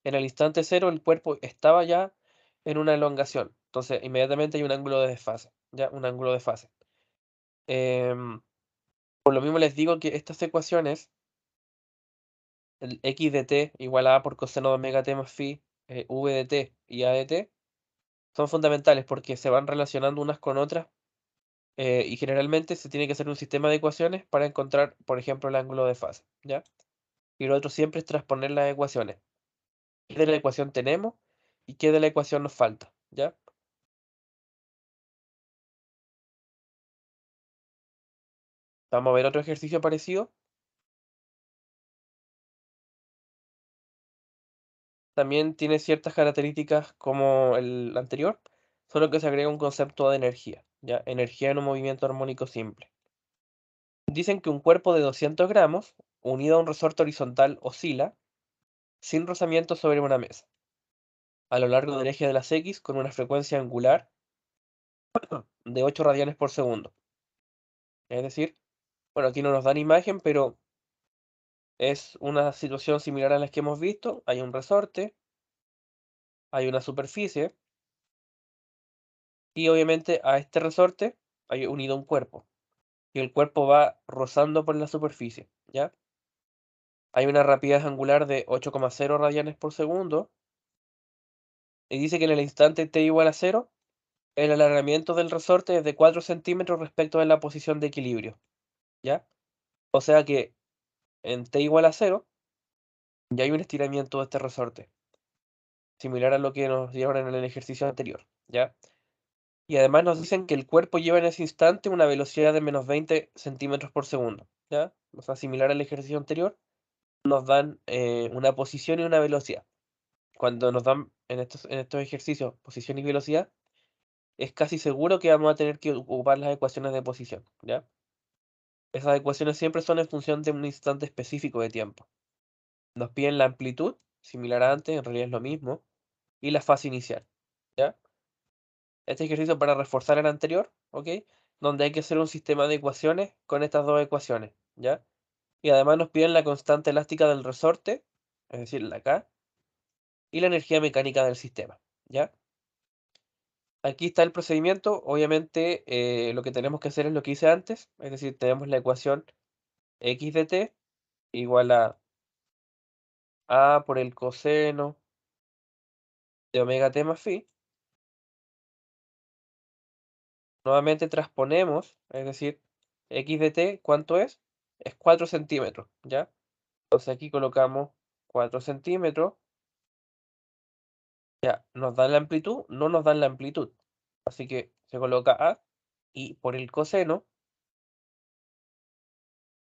En el instante cero el cuerpo estaba ya en una elongación, entonces inmediatamente hay un ángulo de desfase, ¿ya? Un ángulo de fase. Em, por lo mismo les digo que estas ecuaciones, el x de t igual a por coseno de omega t más phi, v de t y a de t, son fundamentales porque se van relacionando unas con otras, y generalmente se tiene que hacer un sistema de ecuaciones para encontrar, por ejemplo, el ángulo de fase, ¿ya? Y lo otro siempre es transponer las ecuaciones. ¿Qué de la ecuación tenemos y qué de la ecuación nos falta? ¿Ya? Vamos a ver otro ejercicio parecido. También tiene ciertas características como el anterior, solo que se agrega un concepto de energía, ¿ya? Energía en un movimiento armónico simple. Dicen que un cuerpo de 200 gramos, unido a un resorte horizontal, oscila sin rozamiento sobre una mesa, a lo largo del eje de las X con una frecuencia angular de 8 radianes por segundo. Es decir, bueno, aquí no nos dan imagen, pero es una situación similar a las que hemos visto. Hay un resorte, hay una superficie y obviamente a este resorte hay unido un cuerpo y el cuerpo va rozando por la superficie, ¿ya? Hay una rapidez angular de 8,0 radianes por segundo y dice que en el instante t igual a 0, el alargamiento del resorte es de 4 centímetros respecto de la posición de equilibrio, ¿ya? O sea que en t igual a 0 ya hay un estiramiento de este resorte, similar a lo que nos dieron en el ejercicio anterior, ¿ya? Y además nos dicen que el cuerpo lleva en ese instante una velocidad de menos 20 centímetros por segundo, ¿ya? O sea, similar al ejercicio anterior, nos dan una posición y una velocidad. Cuando nos dan en estos ejercicios posición y velocidad, es casi seguro que vamos a tener que ocupar las ecuaciones de posición, ¿ya? Esas ecuaciones siempre son en función de un instante específico de tiempo. Nos piden la amplitud, similar a antes, en realidad es lo mismo, y la fase inicial, ¿ya? Este ejercicio para reforzar el anterior, ¿ok? Donde hay que hacer un sistema de ecuaciones con estas dos ecuaciones, ¿ya? Y además nos piden la constante elástica del resorte, es decir, la K, y la energía mecánica del sistema, ¿ya? Aquí está el procedimiento. Obviamente, lo que tenemos que hacer es lo que hice antes, es decir, tenemos la ecuación x de t igual a por el coseno de omega t más phi. Nuevamente transponemos, es decir, x de t, ¿cuánto es? Es 4 centímetros, ¿ya? Entonces aquí colocamos 4 centímetros, ya, ¿nos dan la amplitud? No nos dan la amplitud, así que se coloca A, y por el coseno,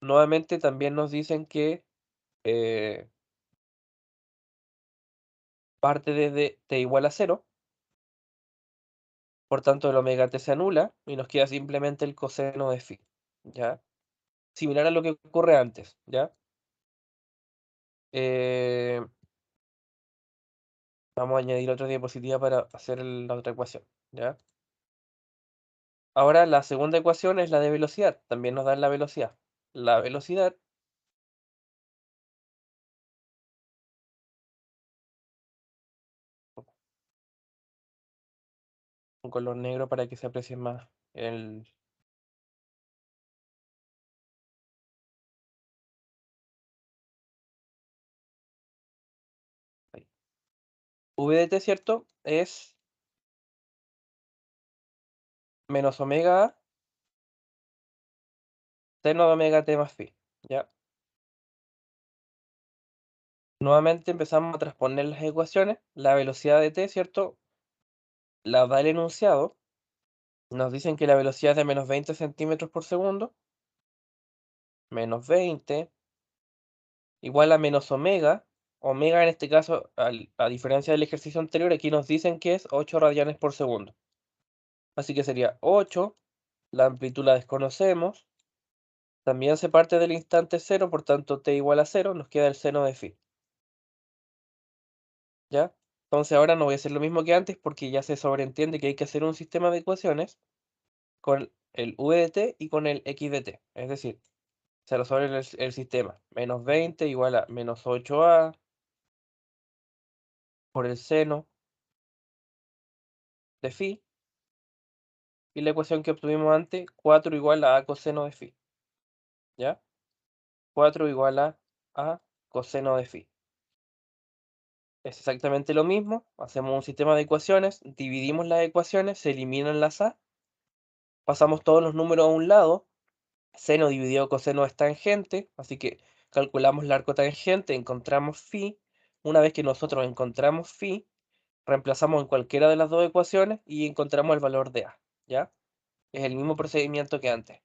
nuevamente también nos dicen que eh, parte desde t igual a 0, por tanto el omega t se anula, y nos queda simplemente el coseno de phi, ¿ya? Similar a lo que ocurre antes, ¿ya? Eh, Vamos a añadir otra diapositiva para hacer la otra ecuación, ¿ya? Ahora la segunda ecuación es la de velocidad, también nos dan la velocidad. La velocidad un color negro para que se aprecie más el... ahí. V de t, ¿cierto? Es menos omega A seno de omega t más phi, ¿ya? Nuevamente empezamos a transponer las ecuaciones. La velocidad de t, ¿cierto? La da el enunciado. Nos dicen que la velocidad es de menos 20 centímetros por segundo. Menos 20 igual a menos omega. Omega en este caso, a diferencia del ejercicio anterior, aquí nos dicen que es 8 radianes por segundo. Así que sería 8, la amplitud la desconocemos. También se parte del instante 0, por tanto t igual a 0, nos queda el seno de phi. ¿Ya? Entonces ahora no voy a hacer lo mismo que antes porque ya se sobreentiende que hay que hacer un sistema de ecuaciones con el v de t y con el x de t. Es decir, se resuelve el sistema. Menos 20 igual a menos 8a por el seno de phi. Y la ecuación que obtuvimos antes, 4 igual a coseno de phi. ¿Ya? 4 igual a coseno de phi. Es exactamente lo mismo. Hacemos un sistema de ecuaciones, dividimos las ecuaciones, se eliminan las a, pasamos todos los números a un lado. Seno dividido coseno es tangente, así que calculamos el arco tangente, encontramos phi. Una vez que nosotros encontramos phi, reemplazamos en cualquiera de las dos ecuaciones y encontramos el valor de a, ¿ya? Es el mismo procedimiento que antes.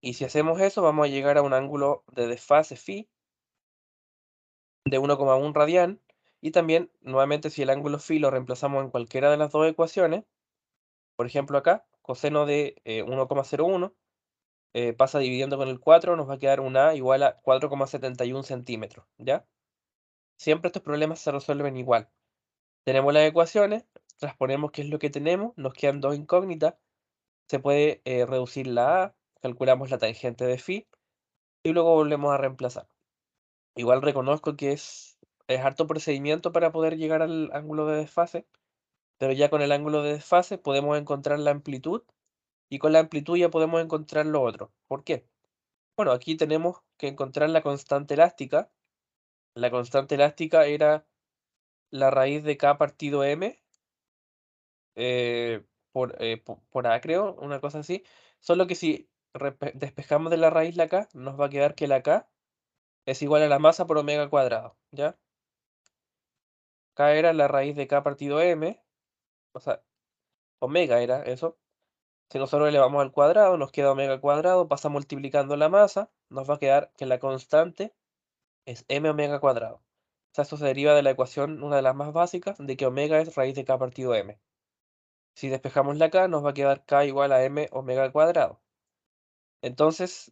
Y si hacemos eso, vamos a llegar a un ángulo de desfase phi de 1,1 radian. Y también, nuevamente, si el ángulo phi lo reemplazamos en cualquiera de las dos ecuaciones, por ejemplo acá, coseno de 1,01, pasa dividiendo con el 4, nos va a quedar un A igual a 4,71 centímetros, ¿ya? Siempre estos problemas se resuelven igual. Tenemos las ecuaciones, transponemos qué es lo que tenemos, nos quedan dos incógnitas, se puede reducir la A, calculamos la tangente de phi, y luego volvemos a reemplazar. Igual reconozco que es harto procedimiento para poder llegar al ángulo de desfase, pero ya con el ángulo de desfase podemos encontrar la amplitud, y con la amplitud ya podemos encontrar lo otro. ¿Por qué? Bueno, aquí tenemos que encontrar la constante elástica. La constante elástica era la raíz de k partido m por a, creo, una cosa así. Solo que si despejamos de la raíz la k, nos va a quedar que la k es igual a la masa por omega cuadrado, ¿ya? K era la raíz de k partido m, o sea, omega era eso. Si nosotros elevamos al cuadrado, nos queda omega cuadrado, pasa multiplicando la masa, nos va a quedar que la constante es m omega cuadrado. O sea, esto se deriva de la ecuación, una de las más básicas, de que omega es raíz de k partido m. Si despejamos la k, nos va a quedar k igual a m omega cuadrado. Entonces,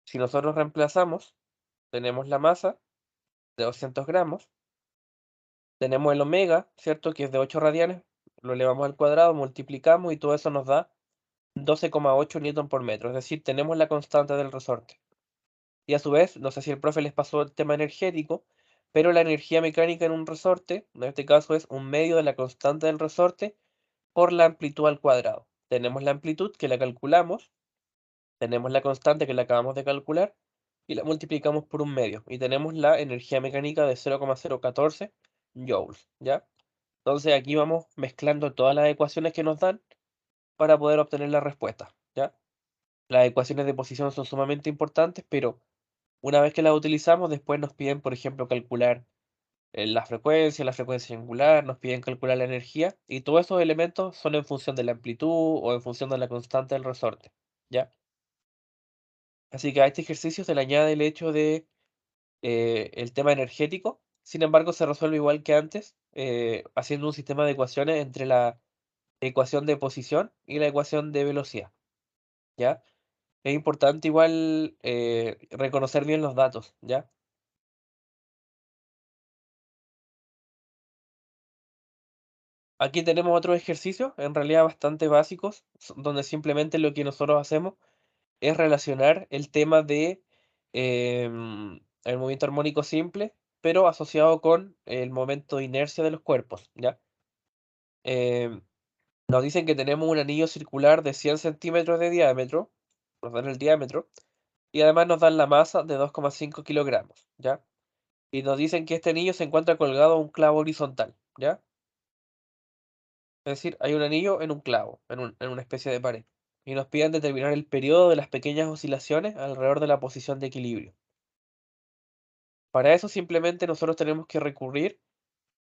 si nosotros reemplazamos, tenemos la masa de 200 gramos, tenemos el omega, ¿cierto? Que es de 8 radianes, lo elevamos al cuadrado, multiplicamos y todo eso nos da 12,8 newton por metro. Es decir, tenemos la constante del resorte. Y a su vez, no sé si el profe les pasó el tema energético, pero la energía mecánica en un resorte, en este caso es un medio de la constante del resorte por la amplitud al cuadrado. Tenemos la amplitud que la calculamos, tenemos la constante que la acabamos de calcular y la multiplicamos por un medio. Y tenemos la energía mecánica de 0,014 joules, ¿ya? Entonces aquí vamos mezclando todas las ecuaciones que nos dan para poder obtener la respuesta, ¿ya? Las ecuaciones de posición son sumamente importantes, pero una vez que las utilizamos, después nos piden, por ejemplo, calcular la frecuencia angular, nos piden calcular la energía, y todos esos elementos son en función de la amplitud o en función de la constante del resorte, ¿ya? Así que a este ejercicio se le añade el hecho de el tema energético, sin embargo se resuelve igual que antes, haciendo un sistema de ecuaciones entre la ecuación de posición y la ecuación de velocidad, ¿ya? Es importante igual reconocer bien los datos, ¿ya? Aquí tenemos otros ejercicios, en realidad bastante básicos, donde simplemente lo que nosotros hacemos es relacionar el tema de el movimiento armónico simple, pero asociado con el momento de inercia de los cuerpos, ¿ya? nos dicen que tenemos un anillo circular de 100 centímetros de diámetro, nos dan el diámetro, y además nos dan la masa de 2,5 kilogramos, ¿ya? Y nos dicen que este anillo se encuentra colgado a un clavo horizontal, ¿ya? Es decir, hay un anillo en un clavo, en una especie de pared. Y nos piden determinar el periodo de las pequeñas oscilaciones alrededor de la posición de equilibrio. Para eso simplemente nosotros tenemos que recurrir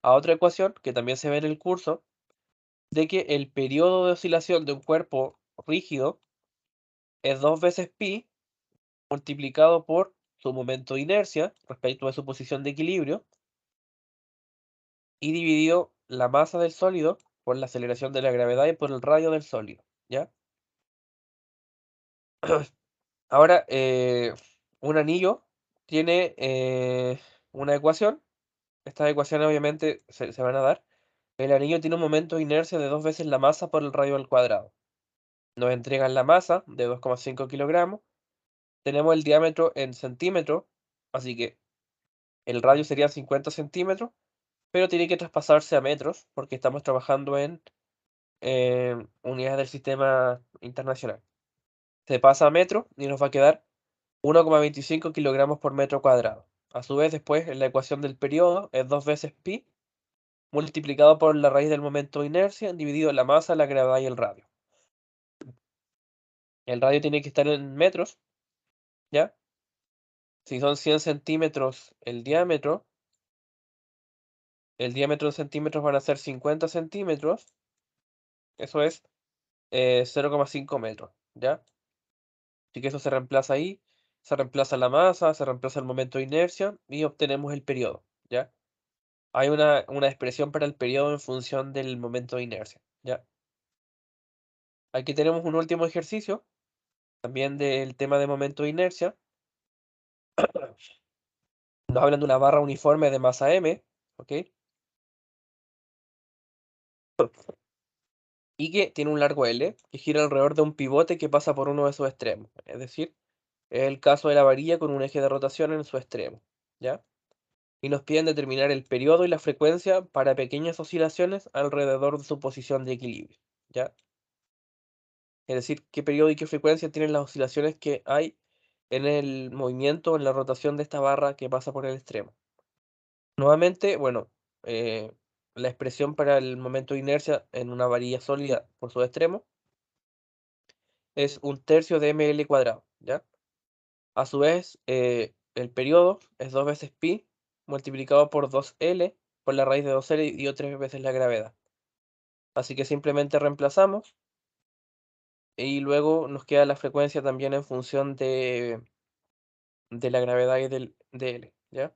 a otra ecuación que también se ve en el curso, de que el periodo de oscilación de un cuerpo rígido es 2 veces pi multiplicado por su momento de inercia respecto a su posición de equilibrio y dividido la masa del sólido por la aceleración de la gravedad y por el radio del sólido, ¿ya? Ahora, un anillo tiene una ecuación. Estas ecuaciones obviamente se van a dar. El anillo tiene un momento de inercia de 2 veces la masa por el radio al cuadrado. Nos entregan la masa de 2,5 kilogramos. Tenemos el diámetro en centímetros, así que el radio sería 50 centímetros, pero tiene que traspasarse a metros porque estamos trabajando en unidades del sistema internacional. Se pasa a metros y nos va a quedar 1,25 kilogramos por metro cuadrado. A su vez, después, en la ecuación del periodo es 2 veces pi multiplicado por la raíz del momento de inercia dividido la masa, la gravedad y el radio. El radio tiene que estar en metros, ¿ya? Si son 100 centímetros el diámetro en centímetros van a ser 50 centímetros, eso es 0,5 metros, ¿ya? Así que eso se reemplaza ahí, se reemplaza la masa, se reemplaza el momento de inercia y obtenemos el periodo, ¿ya? Hay una expresión para el periodo en función del momento de inercia, ¿ya? Aquí tenemos un último ejercicio, también del tema de momento de inercia. Nos hablan de una barra uniforme de masa m, ¿ok? Y que tiene un largo L, que gira alrededor de un pivote que pasa por uno de sus extremos. Es decir, es el caso de la varilla con un eje de rotación en su extremo, ¿ya? Y nos piden determinar el periodo y la frecuencia para pequeñas oscilaciones alrededor de su posición de equilibrio, ¿ya? Es decir, qué periodo y qué frecuencia tienen las oscilaciones que hay en el movimiento, en la rotación de esta barra que pasa por el extremo. Nuevamente, bueno, la expresión para el momento de inercia en una varilla sólida por su extremo es un tercio de ml cuadrado, ¿ya? A su vez, el periodo es 2 veces pi multiplicado por 2L por la raíz de 2L y dio 3 veces la gravedad. Así que simplemente reemplazamos y luego nos queda la frecuencia también en función de la gravedad y de L, ¿ya?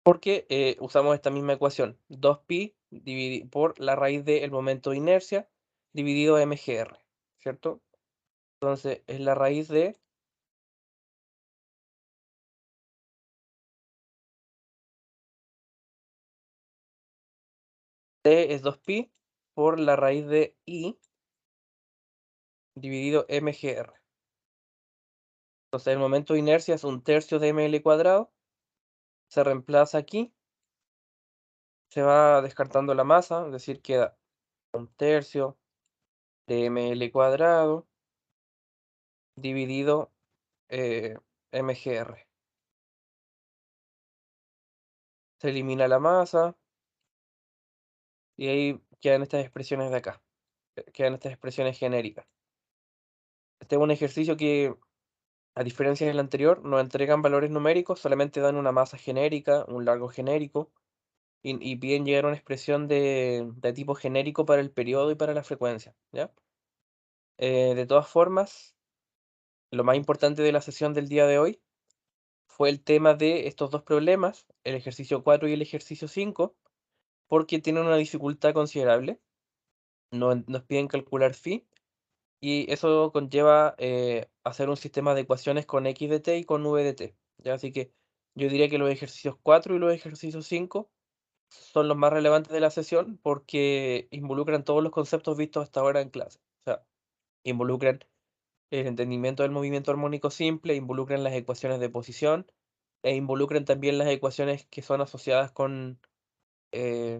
Porque usamos esta misma ecuación, 2pi por la raíz del momento de inercia dividido mgr, ¿cierto? Entonces es la raíz de t es 2pi por la raíz de i dividido mgr. Entonces el momento de inercia es un tercio de ml cuadrado, se reemplaza aquí, se va descartando la masa, es decir, queda un tercio de ml cuadrado dividido mgr. Se elimina la masa y ahí quedan estas expresiones de acá, quedan estas expresiones genéricas. Este es un ejercicio que, a diferencia del anterior, no entregan valores numéricos, solamente dan una masa genérica, un largo genérico, y piden llegar a una expresión de tipo genérico para el periodo y para la frecuencia, ¿ya? De todas formas, lo más importante de la sesión del día de hoy fue el tema de estos dos problemas, el ejercicio 4 y el ejercicio 5, porque tienen una dificultad considerable. Nos piden calcular phi, y eso conlleva hacer un sistema de ecuaciones con x de t y con v de t, ¿ya? Así que yo diría que los ejercicios 4 y los ejercicios 5 son los más relevantes de la sesión porque involucran todos los conceptos vistos hasta ahora en clase. O sea, involucran el entendimiento del movimiento armónico simple, involucran las ecuaciones de posición e involucran también las ecuaciones que son asociadas con, eh,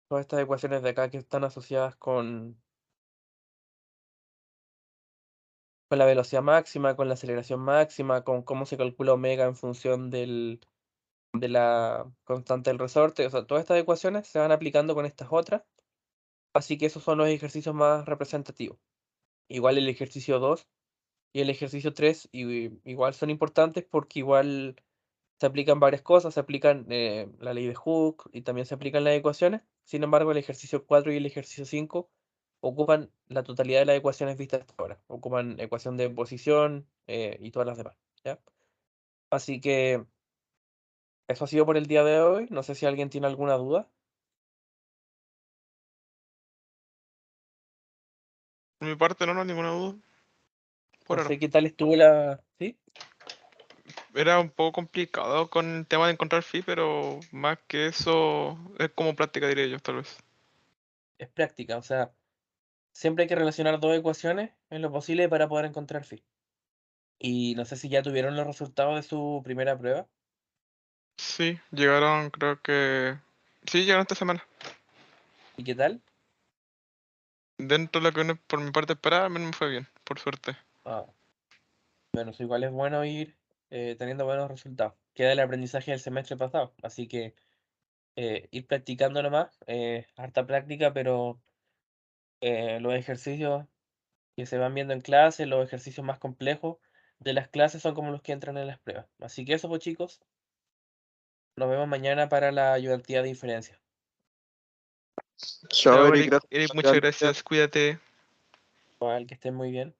todas estas ecuaciones de acá que están asociadas con la velocidad máxima, con la aceleración máxima, con cómo se calcula omega en función de la constante del resorte. O sea, todas estas ecuaciones se van aplicando con estas otras. Así que esos son los ejercicios más representativos. Igual el ejercicio 2 y el ejercicio 3 igual son importantes porque igual se aplican varias cosas, se aplican la ley de Hooke y también se aplican las ecuaciones. Sin embargo, el ejercicio 4 y el ejercicio 5 ocupan la totalidad de las ecuaciones vistas hasta ahora. Ocupan ecuación de posición y todas las demás, ¿ya? Así que eso ha sido por el día de hoy. No sé si alguien tiene alguna duda. Por mi parte no, no hay ninguna duda. Por No ahora. sé qué tal estuvo la... ¿Sí? Era un poco complicado con el tema de encontrar phi, pero más que eso es como práctica, diría yo, tal vez. Es práctica, o sea, siempre hay que relacionar dos ecuaciones en lo posible para poder encontrar phi. Y no sé si ya tuvieron los resultados de su primera prueba. Sí, llegaron, creo que... Sí, llegaron esta semana. ¿Y qué tal? Dentro de lo que uno por mi parte esperaba, a mí no me fue bien, por suerte. Ah, bueno, eso igual es bueno ir teniendo buenos resultados. Queda el aprendizaje del semestre pasado, así que ir practicando nomás, harta práctica, pero los ejercicios que se van viendo en clase, los ejercicios más complejos de las clases son como los que entran en las pruebas. Así que eso, pues chicos, nos vemos mañana para la ayudantía de inferencia. Chao, Chao, Eric, Eric. gracias Eric, por la muchas ayuda. gracias. Cuídate. Igual que estén muy bien.